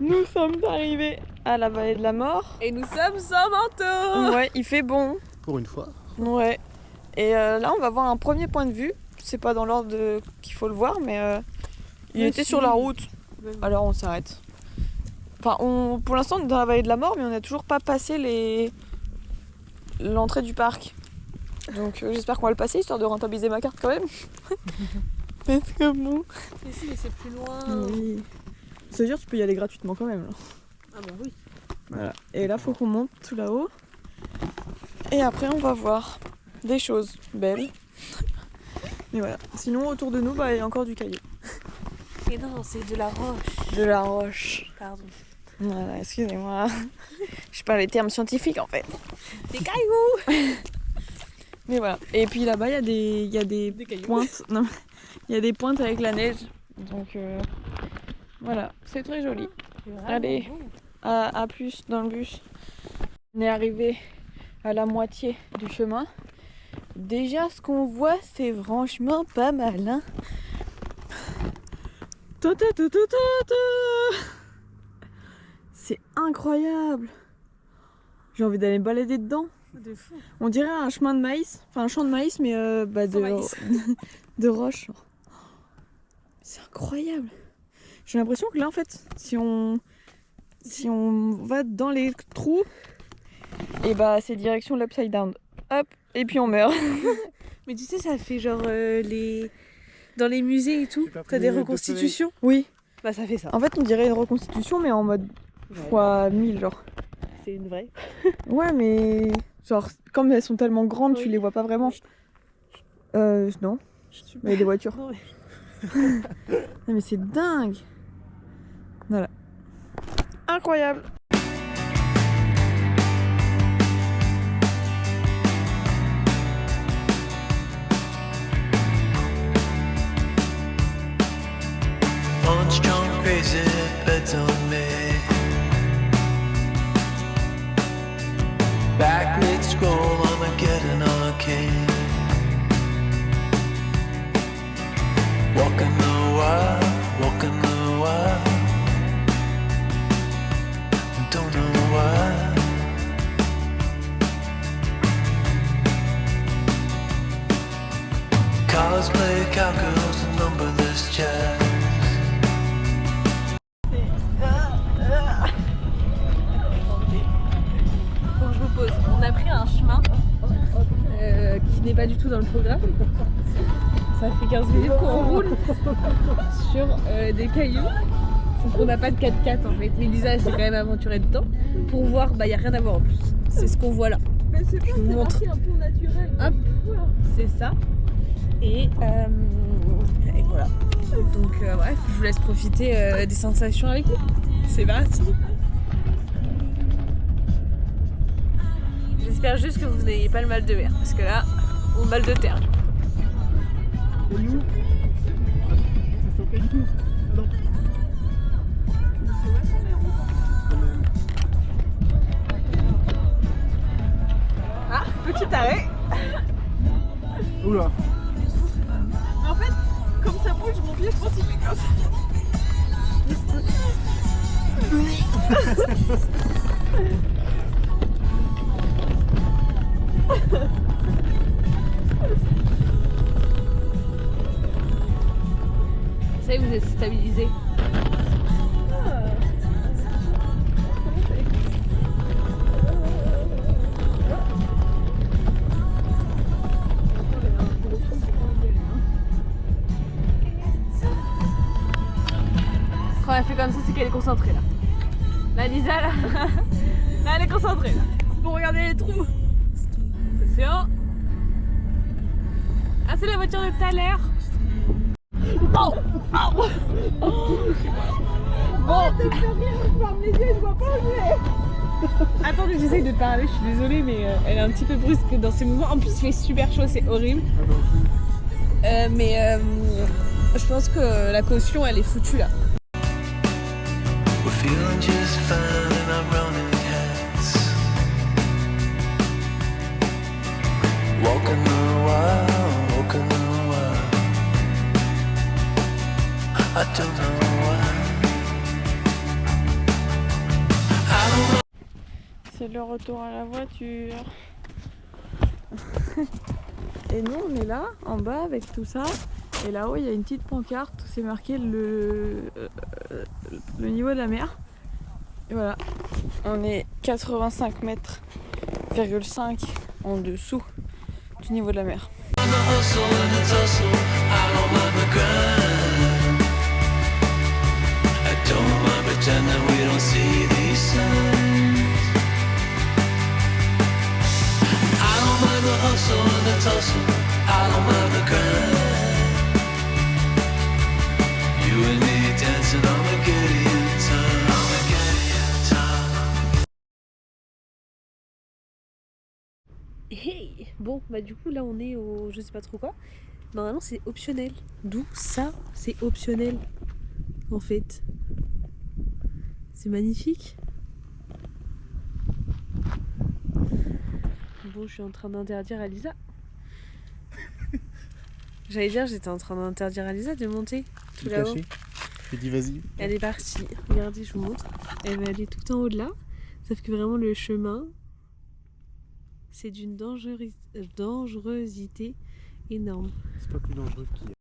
Nous sommes arrivés à la vallée de la mort. Et nous sommes sans manteau. Ouais, il fait bon. Pour une fois. Ouais. Et là, on va voir un premier point de vue. C'est pas dans l'ordre qu'il faut le voir, mais il était sur la route. Alors on s'arrête. Enfin, pour l'instant, on est dans la vallée de la mort, mais on n'a toujours pas passé l'entrée du parc. Donc j'espère qu'on va le passer, histoire de rentabiliser ma carte quand même. Parce que bon. Mais si, mais c'est plus loin. Oui. Ça veut dire que tu peux y aller gratuitement quand même. Là. Ah bah oui. Voilà. Et là, faut qu'on monte tout là-haut. Et après, on va voir des choses belles. Mais voilà. Sinon, autour de nous, bah, il y a encore du caillou. Et non, c'est de la roche. De la roche. Pardon. Voilà, excusez-moi. Je parle les termes scientifiques en fait. Des cailloux. Mais voilà. Et puis là-bas, il y a des pointes. Non, il y a des pointes avec la neige. Donc voilà, c'est très joli. Allez, à plus dans le bus. On est arrivé à la moitié du chemin. Déjà, ce qu'on voit, c'est franchement pas mal. Hein. C'est incroyable. J'ai envie d'aller me balader dedans. De fou. On dirait un chemin de maïs, enfin un champ de maïs, mais Sans maïs. de roches. C'est incroyable. J'ai l'impression que là, en fait, si on va dans les trous, et bah c'est direction l'upside down. Hop, et puis on meurt. Mais tu sais, ça fait genre dans les musées et tout, Tu t'as pris t'as des une lunette de reconstitutions. Oui. Bah ça fait ça. En fait, on dirait une reconstitution, mais en mode fois 1000, genre. C'est une vraie. Ouais, mais genre, comme elles sont tellement grandes, tu Oui. les vois pas vraiment. Non. Je suis Mais il y a des voitures. Non, mais- Non, mais c'est dingue. Voilà. Incroyable. Punch gone crazy, bet on me. Back mid scroll, Armageddon arcane. Walking the wild, walking the wild. Don't know why. Cosplay cowgirls and numberless chats. Faut que je vous pose. On a pris un chemin qui n'est pas du tout dans le programme. Ça fait 15 minutes qu'on roule sur des cailloux. Sauf qu'on n'a pas de 4x4 en fait. Mais Lisa elle s'est quand même aventurée dedans pour voir, bah y a rien à voir en plus. C'est ce qu'on voit là. Mais c'est Je vous montre. un pont naturel. Hop, c'est ça. Et voilà. Donc bref, je vous laisse profiter des sensations avec nous. C'est parti. J'espère juste que vous n'ayez pas le mal de mer, parce que là, on a le mal de terre. Et nous c'est sur quel coup? Non. Ah, petit arrêt. Oula. En fait, comme ça bouge mon pied, je pense qu'il fait comme ça. Ça y est, vous êtes stabilisé. Quand elle fait comme ça, c'est qu'elle est concentrée là. Là, Lisa, là, là elle est concentrée là. Pour regarder les trous. Attention. Ah, c'est la voiture de tout à l'heure. Oh, oh. Bon. Attendez, j'essaye de parler, je suis désolée, mais elle est un petit peu brusque dans ses mouvements. En plus, il fait super chaud, c'est horrible. Mais je pense que la caution, elle est foutue là. We're feeling just fine in our running hats. Walking the wild, walking the wild. I don't know why. I don't know. C'est le retour à la voiture. Et nous, on est là, en bas, avec tout ça. Et là-haut, il y a une petite pancarte où c'est marqué le niveau de la mer. Et voilà, on est 85 mètres, 5 en dessous du niveau de la mer. The hustle and the tussle, I don't mind the grind. I don't mind pretending we don't see these signs. I don't mind the hustle and the tussle, I don't mind the grind. You and me dancing on the Gideon time, on the Gideon time. Hey. Bon, bah du coup là on est au je sais pas trop quoi. Normalement c'est optionnel. D'où ça c'est optionnel en fait. C'est magnifique. Bon, je suis en train d'interdire à Lisa. J'allais dire j'étais en train d'interdire à Lisa de monter tout Tout là-haut. caché. J'ai dit vas-y. Elle est partie. Regardez, je vous montre. Elle va aller tout en haut de là. Sauf que vraiment le chemin, c'est d'une dangerosité énorme. C'est pas plus dangereux qu'hier.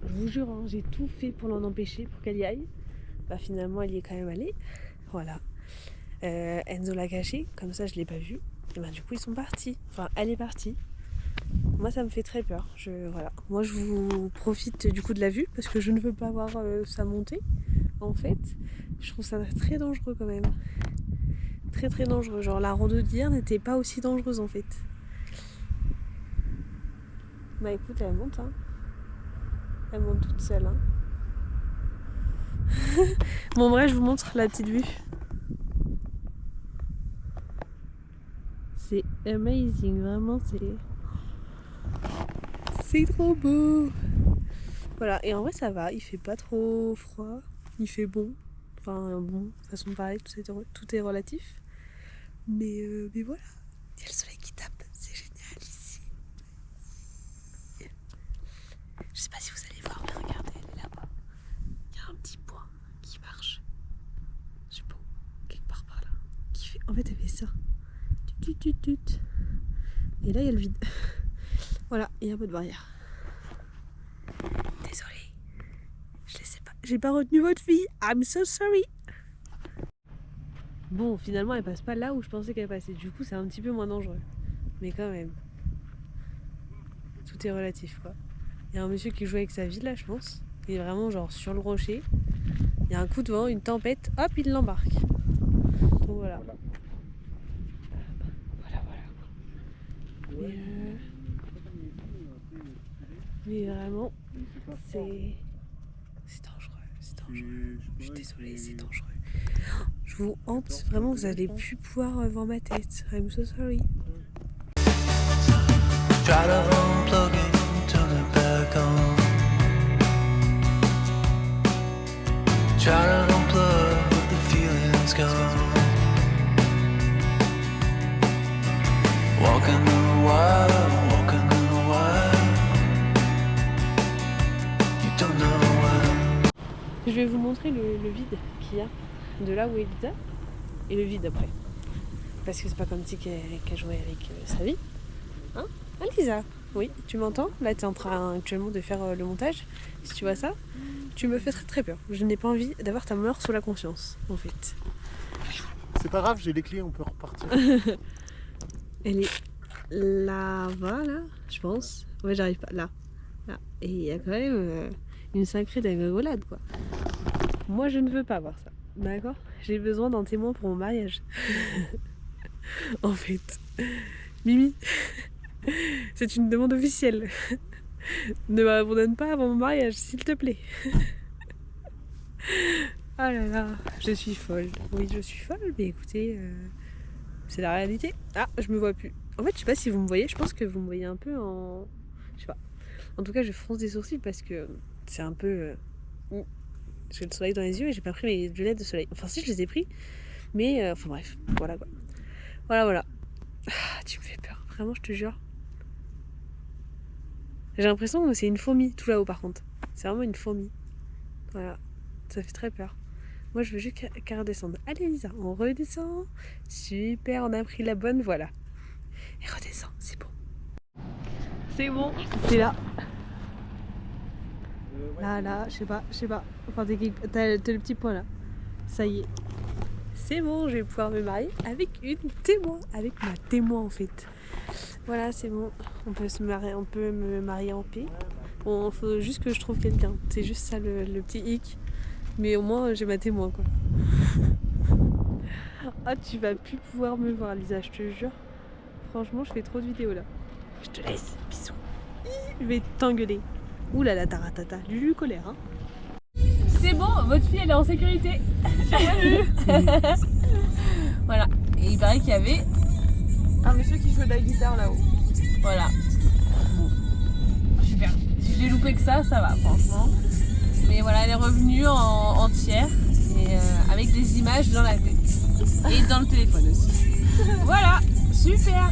Je vous jure, hein, j'ai tout fait pour l'en empêcher, pour qu'elle y aille. Bah finalement, elle y est quand même allée. Voilà. Enzo l'a caché, comme ça je l'ai pas vu. Et bah du coup, ils sont partis. Enfin, elle est partie. Moi, ça me fait très peur. Voilà. Moi, je vous profite du coup de la vue parce que je ne veux pas voir sa montée. En fait, je trouve ça très dangereux quand même. Très très dangereux. Genre la rando d'hier n'était pas aussi dangereuse en fait. Bah écoute, elle monte, hein. Elle monte toute seule, hein. Bon bref, je vous montre la petite vue. C'est amazing, vraiment, c'est trop beau. Voilà, et en vrai ça va, il fait pas trop froid, il fait bon. Enfin bon, de toute façon pareil, tout est relatif. Mais voilà, il y a le soleil qui tape, c'est génial ici. Je sais pas si vous allez voir, mais regardez, elle est là-bas. Il y a un petit point qui marche. Je sais pas où, quelque part par là. Qui fait... En fait, elle fait ça. Tut. Et là, il y a le vide. Voilà, il y a un peu de barrière. Désolée, je les sais pas. J'ai pas retenu votre fille. I'm so sorry. Bon, finalement, elle passe pas là où je pensais qu'elle passait. Du coup, c'est un petit peu moins dangereux. Mais quand même. Tout est relatif, quoi. Il y a un monsieur qui joue avec sa vie, là, je pense. Il est vraiment, genre, sur le rocher. Il y a un coup de vent, une tempête. Hop, il l'embarque. Donc, voilà. Voilà. Mais vraiment, c'est dangereux. Je suis désolée, c'est dangereux. Je vous hante, vraiment, vous allez plus pouvoir voir ma tête. I'm so sorry. Try to unplug it, turn it back on. Try to unplug, but the feeling's gone. Walking the wild, you don't know when. Je vais vous montrer le vide qu'il y a de là où est Lisa et le vide après. Parce que c'est pas comme si qu'elle jouait avec sa vie. Hein, Lisa? Oui, tu m'entends? Là, tu es en train actuellement de faire le montage. Si tu vois ça, tu me fais très très peur. Je n'ai pas envie d'avoir ta mort sous la conscience, en fait. C'est pas grave, j'ai les clés, on peut repartir. Elle est là-bas, là, je pense. Ouais, j'arrive pas. Là. Et il y a quand même une sacrée dégringolade, quoi. Moi, je ne veux pas voir ça. D'accord? J'ai besoin d'un témoin pour mon mariage. En fait. Mimi, c'est une demande officielle. Ne m'abandonne pas avant mon mariage, s'il te plaît. Ah là là, je suis folle. Oui, je suis folle, mais écoutez, c'est la réalité. Ah, je me vois plus. En fait, je sais pas si vous me voyez, je pense que vous me voyez un peu en... Je sais pas. En tout cas, je fronce des sourcils parce que c'est un peu... J'ai le soleil dans les yeux et j'ai pas pris mes lunettes de soleil. Enfin, si, je les ai pris, mais... Enfin bref, voilà quoi. Voilà. Ah, tu me fais peur, vraiment, je te jure. J'ai l'impression que c'est une fourmi, tout là-haut par contre. C'est vraiment une fourmi. Voilà, ça fait très peur. Moi, je veux juste qu'elle redescende. Allez, Lisa, on redescend. Super, on a pris la bonne, voilà. Et redescend, c'est bon. C'est bon, c'est là. Là, je sais pas. Enfin, t'as le petit point là. Ça y est. C'est bon, je vais pouvoir me marier avec une témoin. Avec ma témoin en fait. Voilà, c'est bon. On peut me marier en paix. Bon, faut juste que je trouve quelqu'un. C'est juste ça le petit hic. Mais au moins j'ai ma témoin quoi. Ah, tu vas plus pouvoir me voir Lisa, je te jure. Franchement, je fais trop de vidéos là. Je te laisse, bisous. Je vais t'engueuler. Ouh là là, taratata, Lulu colère hein. C'est bon, votre fille elle est en sécurité. Voilà. Et il paraît qu'il y avait un monsieur qui jouait de la guitare là-haut. Voilà. Bon. Super. Si je l'ai loupé que ça va franchement. Mais voilà, elle est revenue entière et avec des images dans la tête. Et dans le téléphone aussi. Voilà, super.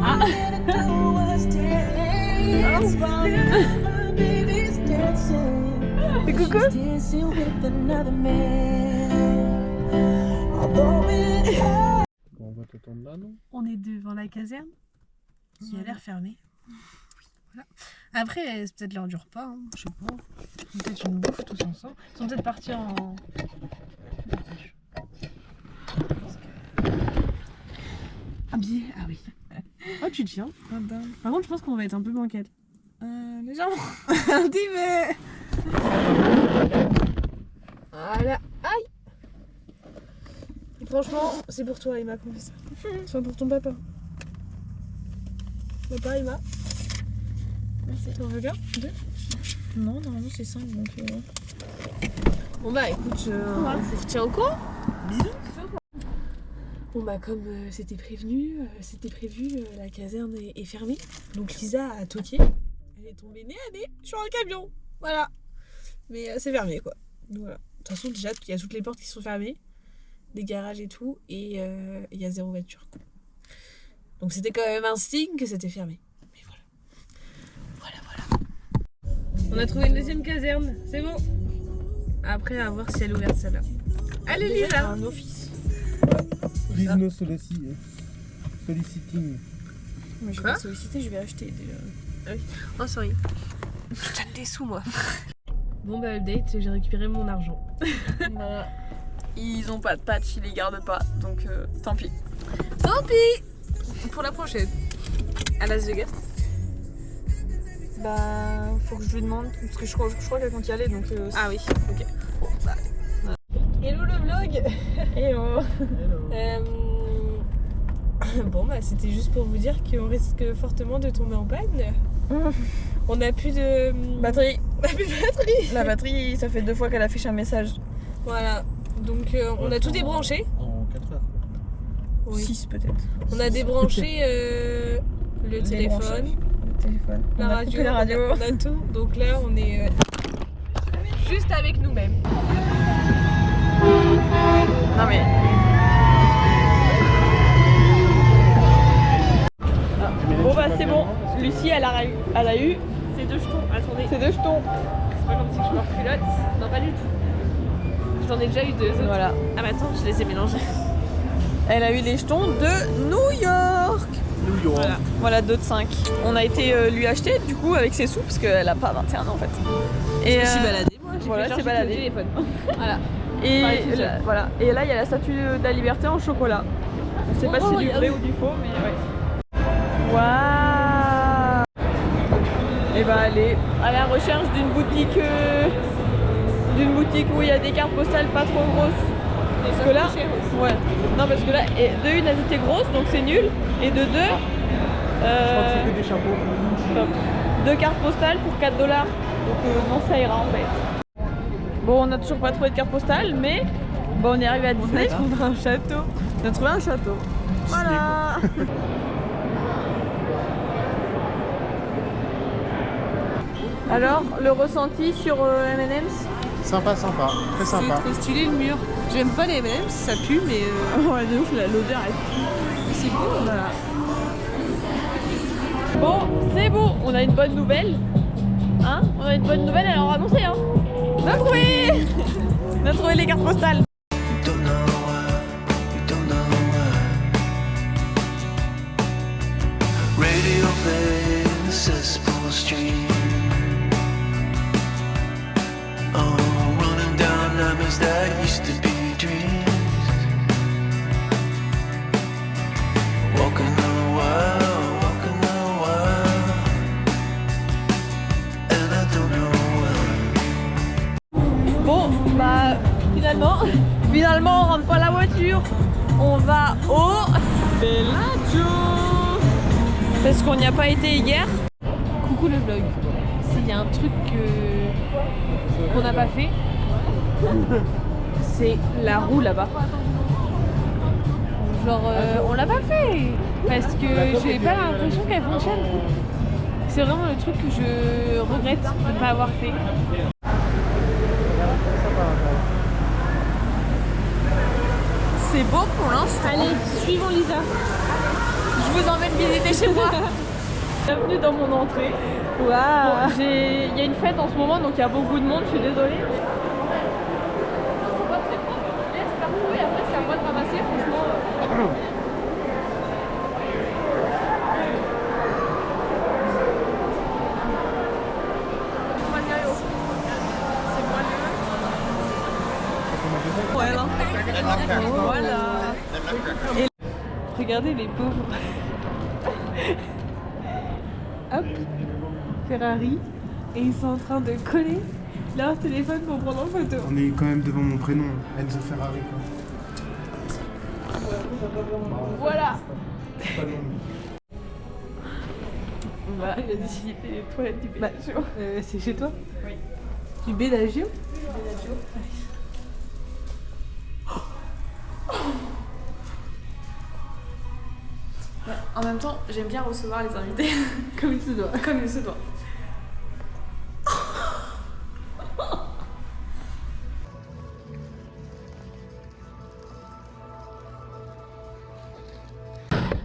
Ah. Et coucou. On voit tout retourne là, non? On est devant la caserne qui a l'air fermée. Voilà. Après, c'est peut-être l'heure du repas, hein, je sais pas. Peut-être une bouffe tous ensemble. Ils sont peut-être partis en. Habillés. Ah oui. Oh, tu tiens. Par contre, je pense qu'on va être un peu bancal. Légèrement. Un petit peu. Voilà. Aïe. Et franchement, c'est pour toi, Emma, qu'on fait ça. Enfin, pour ton papa. Papa, Emma. Merci. T'en veux bien? 2? Non, normalement c'est 5 donc. Bon bah écoute, on vous retient au courant. Bisous. Bon bah comme c'était prévu, la caserne est fermée. Donc Lisa a toqué. Elle est tombée nez à nez sur un camion. Voilà. Mais c'est fermé quoi. Donc voilà. De toute façon déjà il y a toutes les portes qui sont fermées. Des garages et tout. Et il y a 0 voiture. Donc c'était quand même un signe que c'était fermé. Mais voilà. On a trouvé une deuxième caserne, c'est bon. Après à voir si elle est ouverte celle-là. Allez Lisa. Un office. Please no soliciting. Mais je vais pas solliciter, je vais acheter déjà. Ah oui. Oh sorry. Je donne des sous moi. Bon bah update, j'ai récupéré mon argent. Voilà. Ils ont pas de patch, ils les gardent pas, donc tant pis. Tant pis. Pour la prochaine. À Las Vegas. Bah, faut que je lui demande, parce que je crois qu'elle compte y aller, donc... Ah oui, ok. Bon, bah, Hello le vlog. hello. Bon bah c'était juste pour vous dire qu'on risque fortement de tomber en panne. On a plus de Batterie. On a plus de batterie. La batterie, ça fait 2 fois qu'elle affiche un message. Voilà. Donc on a tout débranché. En 4 heures. Oui. 6 peut-être. On a débranché le téléphone, Le téléphone. la On a radio, coupé la radio. on a tout. Donc là on est juste avec nous-mêmes. Non mais... Bon bah c'est bon, Lucie elle a eu C'est 2 jetons. Attendez. ses 2 jetons. C'est pas comme si je me reculotte. Non pas du tout. J'en ai déjà eu 2 autres. Voilà. Ah mais attends, je les ai mélangés. Elle a eu les jetons de New York. New York. Voilà. Voilà, 2 de 5. On a été lui acheter du coup avec ses sous parce qu'elle a pas 21 ans en fait. Et Je me suis baladée moi. J'ai voilà, fait c'est genre, baladée. j'étais au téléphone. Voilà. Et Pareil, tout seul. voilà. Et là il y a la statue de la liberté en chocolat. On sait pas si c'est du vrai ou du faux, mais ouais. Waouh. Et bah elle est à la recherche d'une boutique où il y a des cartes postales pas trop grosses. Parce que là, ouais. Non parce que là, de une elles étaient grosses donc c'est nul. Et de deux, Je crois que c'était des chapeaux. 2 cartes postales pour 4 $. Donc non ça ira en fait. Bon on a toujours pas trouvé de carte postale mais bon, on est arrivé à Disney, on a un château. On a trouvé un château. Voilà. Alors le ressenti sur M&M's? Sympa, sympa. Très sympa. C'est trop stylé le mur. J'aime pas les M&M's, ça pue mais Ouais de ouf, l'odeur est... c'est beau. Voilà. Bon, c'est bon, on a une bonne nouvelle. Hein? On a une bonne nouvelle à leur annoncer, hein? On a trouvé! On a trouvé les cartes postales. You don't know why, you don't know why. Radio playing the cesspool stream. Oh, running down numbers that used to be dreams. Walking a while, and I don't know why. Bon, bah finalement on rentre pas la voiture. On va au Bellagio. Parce qu'on n'y a pas été hier. Coucou le vlog. S'il y a un truc qu'on n'a pas fait, c'est la roue là-bas. Genre on l'a pas fait parce que j'ai pas l'impression qu'elle fonctionne. C'est vraiment le truc que je regrette de ne pas avoir fait. C'est beau pour l'instant. Allez, suivons Lisa. Je vous emmène visiter chez moi. Bienvenue dans mon entrée. Waouh. Bon, il y a une fête en ce moment donc il y a beaucoup de monde, je suis désolée. C'est pas très propre, on laisse partout et après c'est à moi de ramasser franchement. Voilà. Et regardez les pauvres. Hop, Ferrari. Et ils sont en train de coller leur téléphone pour prendre en photo. On est quand même devant mon prénom, Enzo Ferrari quoi. Voilà. C'est pas long. On va visiter les toilettes du Bellagio. C'est chez toi? Oui. Du Bellagio? Bellagio. Ouais, en même temps, j'aime bien recevoir les invités. Comme il se doit. Comme il se doit.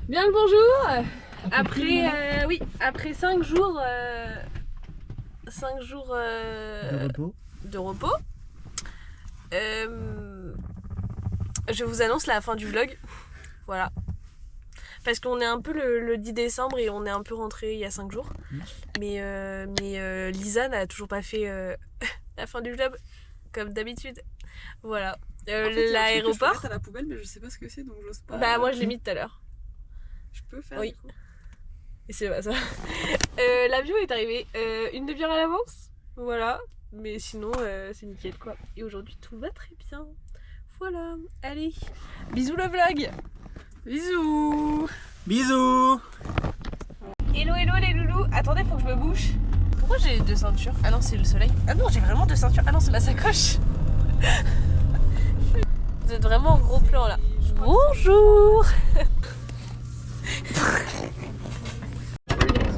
Bien le bonjour. Après, oui, après 5 jours, 5 jours de repos, je vous annonce la fin du vlog. Voilà. Parce qu'on est un peu le 10 décembre et on est un peu rentré il y a 5 jours. Mais Lisa n'a toujours pas fait la fin du vlog comme d'habitude. Voilà. En fait, l'aéroport. Je peux mettre à la poubelle, mais je sais pas ce que c'est donc j'ose pas. Bah, moi je l'ai mis tout à l'heure. Je peux faire Oui. du coup. Et c'est pas ça. L'avion est arrivé une demi-heure à l'avance. Voilà. Mais sinon, c'est nickel quoi. Et aujourd'hui, tout va très bien. Voilà. Allez. Bisous le vlog. Bisous. Bisous. Hello hello les loulous. Attendez, faut que je me bouche. Pourquoi j'ai 2 ceintures? Ah non, c'est le soleil. Ah non, j'ai vraiment 2 ceintures. Ah non, c'est ma sacoche. Vous êtes vraiment en gros plan là. Bonjour.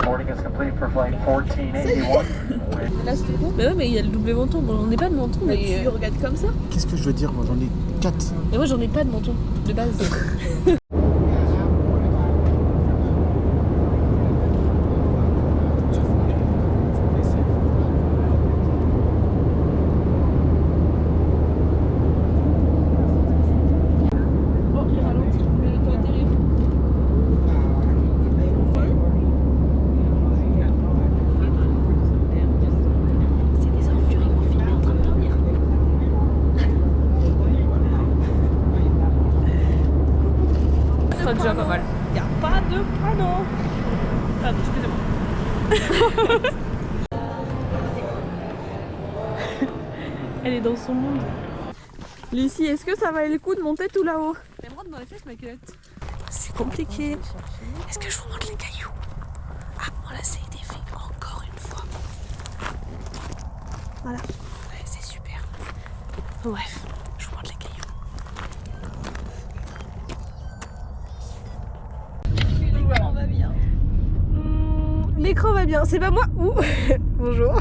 Boarding is complete for flight 1481. Là, c'était bon. Bah ouais, mais il y a le double menton. Bon, on n'est pas de menton, mais. Tu regardes comme ça. Qu'est-ce que je dois dire? Moi j'en ai 4. Mais moi j'en ai pas de menton de base. C'est déjà pas mal. Il n'y a pas de panneau. Pardon, excusez-moi. Elle est dans son monde. Lucie, est-ce que ça valait le coup de monter tout là-haut? Elle me rentre dans les fesses ma culotte. C'est compliqué. Est-ce que je vous montre les cailloux? Ah, bon là, ça a été fait encore une fois. Voilà. Ouais, c'est super. Bref, je vous montre les cailloux. L'écran va bien. C'est pas moi. Ouh. Bonjour.